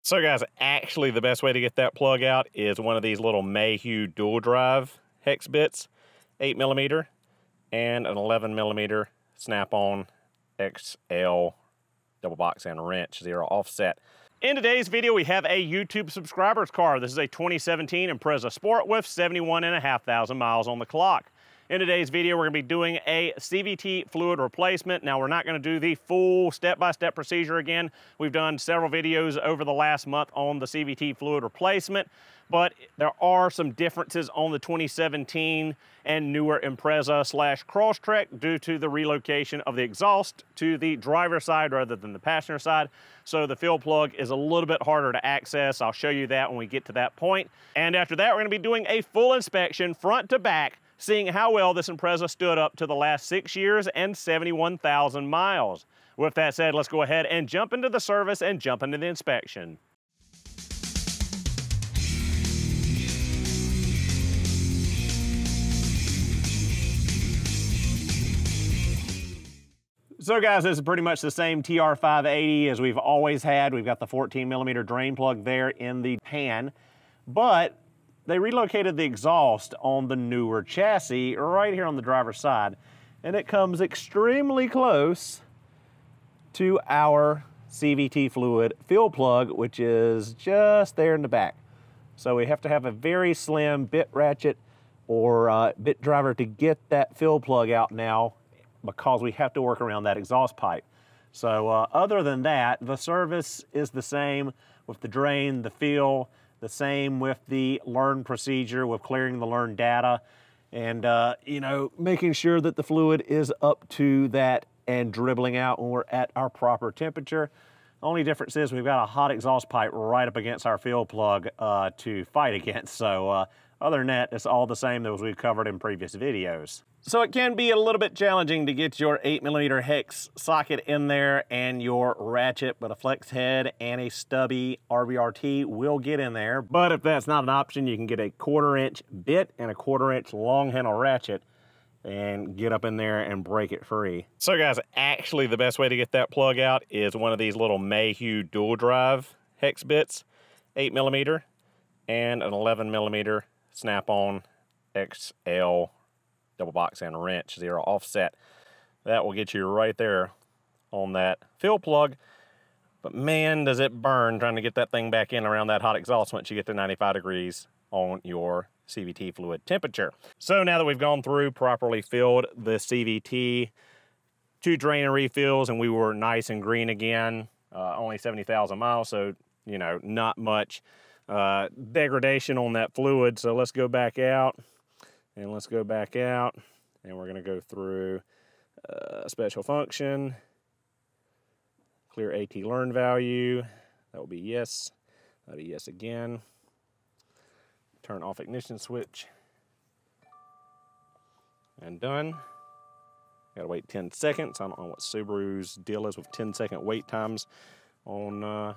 So guys, actually the best way to get that plug out is one of these little Mayhew dual drive hex bits, 8mm and an 11mm snap-on XL double box and wrench, 0 offset. In today's video, we have a YouTube subscriber's car. This is a 2017 Impreza Sport with 71,500 miles on the clock. In today's video, we're gonna be doing a CVT fluid replacement. Now, we're not gonna do the full step-by-step procedure again. We've done several videos over the last month on the CVT fluid replacement, but there are some differences on the 2017 and newer Impreza / Crosstrek due to the relocation of the exhaust to the driver's side rather than the passenger side. So the fill plug is a little bit harder to access. I'll show you that when we get to that point. And after that, we're gonna be doing a full inspection front to back, seeing how well this Impreza stood up to the last 6 years and 71,000 miles. With that said, let's go ahead and jump into the service and jump into the inspection. So guys, this is pretty much the same TR580 as we've always had. We've got the 14mm drain plug there in the pan, but they relocated the exhaust on the newer chassis right here on the driver's side, and it comes extremely close to our CVT fluid fill plug, which is just there in the back. So we have to have a very slim bit ratchet or bit driver to get that fill plug out now, because we have to work around that exhaust pipe. So other than that, the service is the same with the drain, the fill, the same with the learn procedure, with clearing the learn data, and you know, making sure that the fluid is up to that and dribbling out when we're at our proper temperature. Only difference is we've got a hot exhaust pipe right up against our fill plug to fight against. So other than that, it's all the same as we've covered in previous videos. So it can be a little bit challenging to get your 8mm hex socket in there and your ratchet, but a flex head and a stubby RBRT will get in there. But if that's not an option, you can get a 1/4" bit and a 1/4" long handle ratchet and get up in there and break it free. So guys, actually the best way to get that plug out is one of these little Mayhew dual drive hex bits, 8mm and an 11mm snap-on XL double box and wrench, 0 offset. That will get you right there on that fill plug. But man, does it burn trying to get that thing back in around that hot exhaust once you get to 95 degrees on your CVT fluid temperature. So now that we've gone through, properly filled the CVT, 2 drain and refills, and we were nice and green again, only 70,000 miles, so you know, not much degradation on that fluid. So let's go back out. And let's go back out, and we're gonna go through special function, clear AT learn value, that will be yes, that'll be yes again. Turn off ignition switch, and done. Gotta wait 10 seconds. I don't know what Subaru's deal is with 10-second wait times on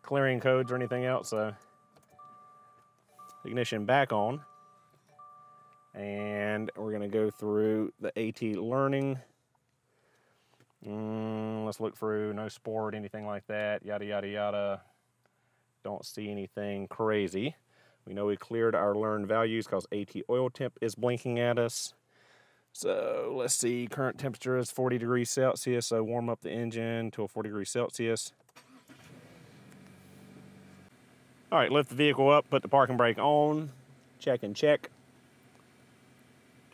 clearing codes or anything else. So ignition back on. And we're gonna go through the AT learning. Let's look through, no sport, anything like that, yada, yada, yada. Don't see anything crazy. We know we cleared our learn values because AT oil temp is blinking at us. So let's see, current temperature is 40 degrees Celsius, so warm up the engine to 40 degrees Celsius. All right, lift the vehicle up, put the parking brake on, check and check.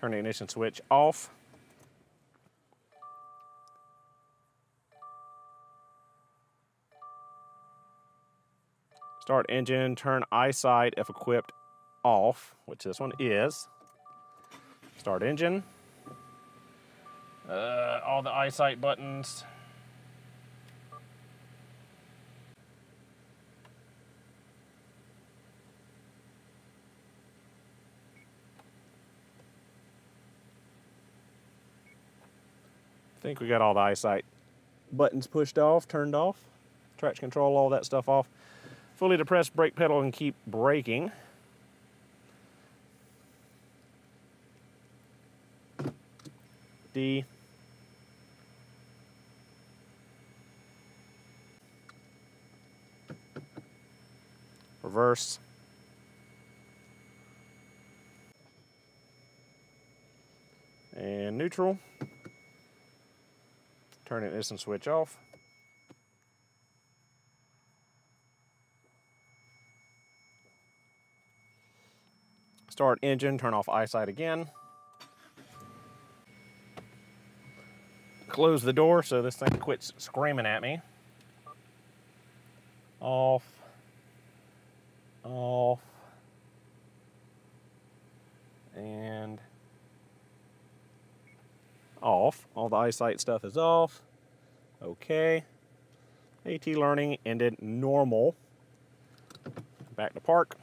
Turn the ignition switch off. Start engine, turn eyesight if equipped off, which this one is. Start engine. All the eyesight buttons. I think we got all the eyesight buttons pushed off, turned off, traction control, all that stuff off. Fully depress brake pedal and keep braking. D. reverse. And neutral. Turn ignition switch off. Start engine, turn off eyesight again. Close the door so this thing quits screaming at me. Off. Off. And off. All the eyesight stuff is off. Okay. AT learning ended normal. Back to park.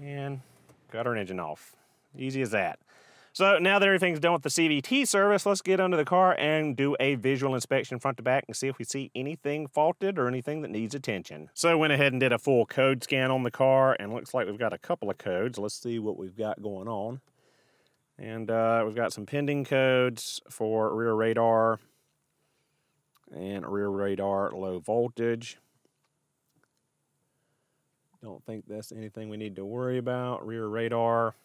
And got our engine off. Easy as that. So now that everything's done with the CVT service, let's get under the car and do a visual inspection front to back and see if we see anything faulted or anything that needs attention. So I went ahead and did a full code scan on the car, and looks like we've got a couple of codes. Let's see what we've got going on. And we've got some pending codes for rear radar and rear radar low voltage. Don't think that's anything we need to worry about. Rear radar.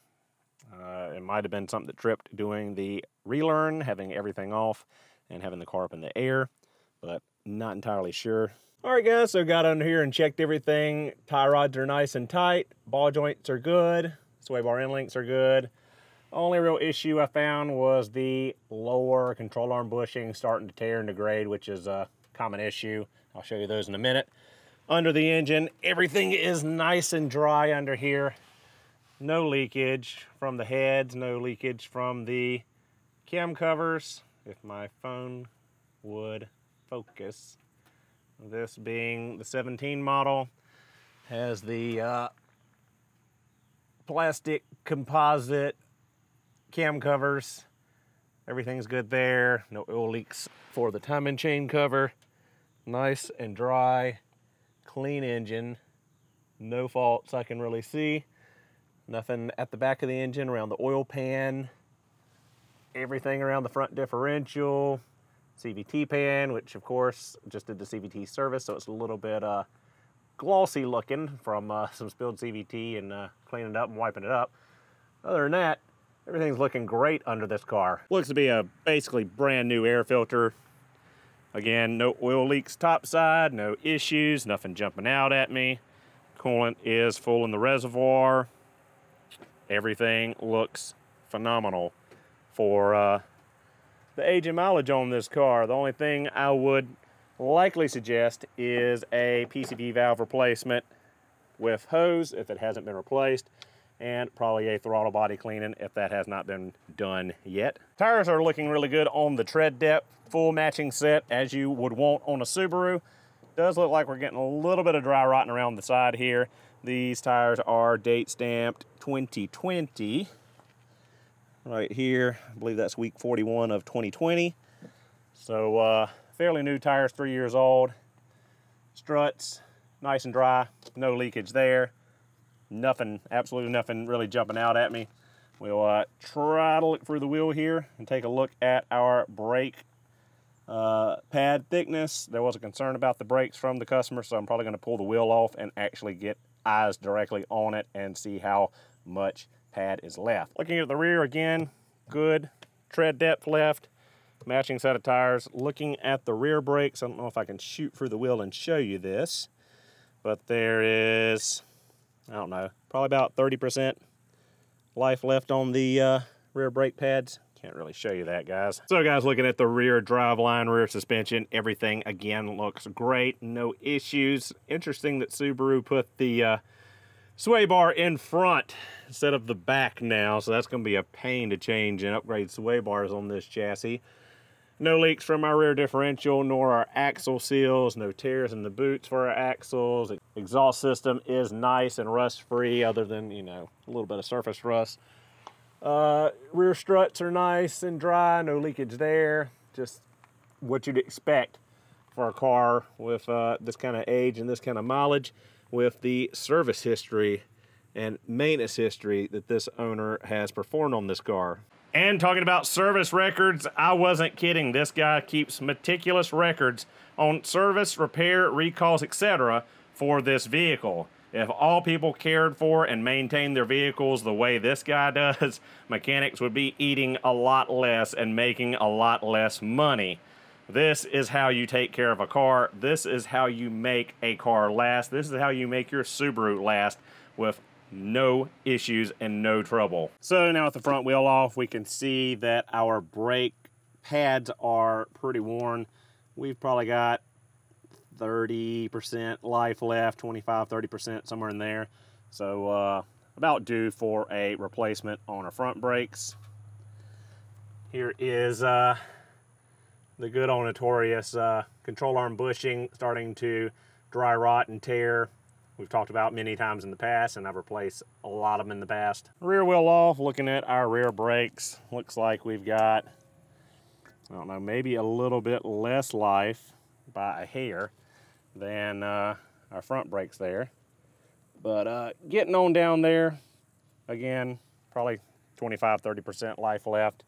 It might have been something that tripped doing the relearn, having everything off and having the car up in the air, but not entirely sure. All right, guys, so got under here and checked everything. Tie rods are nice and tight. Ball joints are good. Sway bar end links are good. Only real issue I found was the lower control arm bushing starting to tear and degrade, which is a common issue. I'll show you those in a minute. Under the engine, everything is nice and dry under here. No leakage from the heads, no leakage from the cam covers. If my phone would focus. This being the 17 model, has the plastic composite cam covers. Everything's good there. No oil leaks for the timing chain cover. Nice and dry, clean engine. No faults I can really see. Nothing at the back of the engine, around the oil pan. Everything around the front differential. CVT pan, which of course just did the CVT service, so it's a little bit glossy looking from some spilled CVT and cleaning it up and wiping it up. Other than that, everything's looking great under this car. Looks to be a basically brand new air filter. Again, no oil leaks topside, no issues, nothing jumping out at me. Coolant is full in the reservoir. Everything looks phenomenal for the age and mileage on this car. The only thing I would likely suggest is a PCV valve replacement with hose if it hasn't been replaced, and probably a throttle body cleaning if that has not been done yet. Tires are looking really good on the tread depth. Full matching set as you would want on a Subaru. Does look like we're getting a little bit of dry rotting around the side here. These tires are date stamped 2020. Right here, I believe that's week 41 of 2020. So fairly new tires, 3 years old. Struts, nice and dry, no leakage there. Nothing, absolutely nothing really jumping out at me. We'll try to look through the wheel here and take a look at our brake pad thickness. There was a concern about the brakes from the customer, so I'm probably going to pull the wheel off and actually get eyes directly on it and see how much pad is left. Looking at the rear again, good tread depth left, matching set of tires. Looking at the rear brakes, I don't know if I can shoot through the wheel and show you this, but there is, I don't know, probably about 30% life left on the rear brake pads. Can't really show you that, guys. So guys, looking at the rear driveline, rear suspension, everything again looks great, no issues. Interesting that Subaru put the sway bar in front instead of the back now, so that's going to be a pain to change and upgrade sway bars on this chassis. No leaks from our rear differential nor our axle seals, no tears in the boots for our axles. Exhaust system is nice and rust-free other than, you know, a little bit of surface rust. Rear struts are nice and dry, no leakage there. Just what you'd expect for a car with this kind of age and this kind of mileage, with the service history and maintenance history that this owner has performed on this car. And talking about service records, I wasn't kidding. This guy keeps meticulous records on service, repair, recalls, etc. for this vehicle. If all people cared for and maintained their vehicles the way this guy does, mechanics would be eating a lot less and making a lot less money. This is how you take care of a car. This is how you make a car last. This is how you make your Subaru last with no issues and no trouble. So now with the front wheel off, we can see that our brake pads are pretty worn. We've probably got 30% life left, 25, 30%, somewhere in there. So about due for a replacement on our front brakes. Here is the good old notorious control arm bushing starting to dry rot and tear. We've talked about many times in the past, and I've replaced a lot of them in the past. Rear wheel off, looking at our rear brakes, looks like we've got, I don't know, maybe a little bit less life by a hair than our front brakes there. But getting on down there, again, probably 25, 30% life left.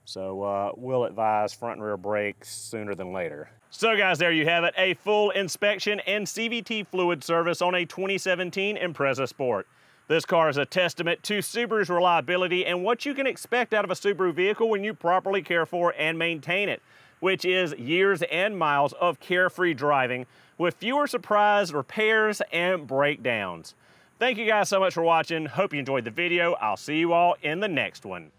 So we'll advise front and rear brakes sooner than later. So guys, there you have it, a full inspection and CVT fluid service on a 2017 Impreza Sport. This car is a testament to Subaru's reliability and what you can expect out of a Subaru vehicle when you properly care for and maintain it, which is years and miles of carefree driving with fewer surprise repairs and breakdowns. Thank you guys so much for watching. Hope you enjoyed the video. I'll see you all in the next one.